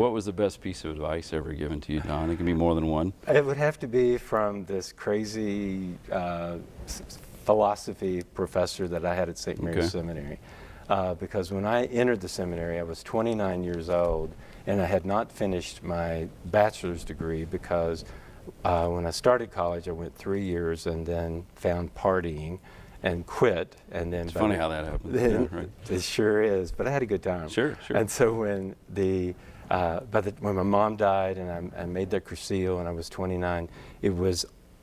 what was the best piece of advice ever given to you, Don? It can be more than one. It would have to be from this crazy philosophy professor that I had at St. Mary's Seminary. Because when I entered the seminary, I was 29 years old, and I had not finished my bachelor's degree because when I started college, I went 3 years and then found partying and quit. And then It's funny how that happens. Then, Yeah, right. It sure is, but I had a good time. Sure. And so when when my mom died and I made the crucial and I was 29,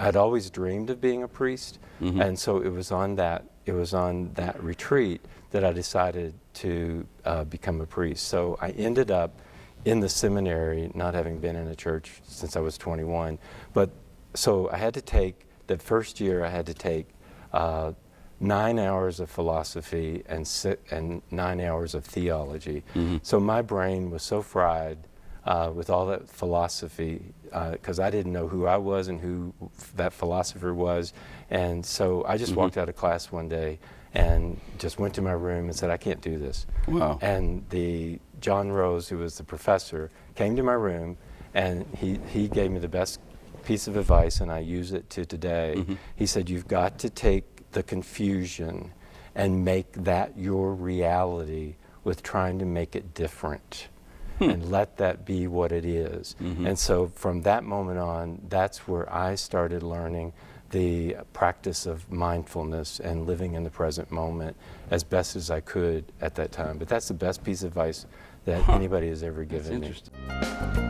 I'd always dreamed of being a priest, and so it was on that retreat that I decided to become a priest. So I ended up in the seminary, not having been in a church since I was 21. But so I had to take, the first year I had to take 9 hours of philosophy and 9 hours of theology. So my brain was so fried with all that philosophy, because I didn't know who I was and who that philosopher was. And so I just walked out of class one day and just went to my room and said, I can't do this. Wow. And John Rose, who was the professor, came to my room, and he gave me the best piece of advice, and I use it to today. He said, you've got to take the confusion and make that your reality with trying to make it different. And let that be what it is. And so from that moment on, that's where I started learning the practice of mindfulness and living in the present moment as best as I could at that time. But that's the best piece of advice that anybody has ever given me. That's interesting.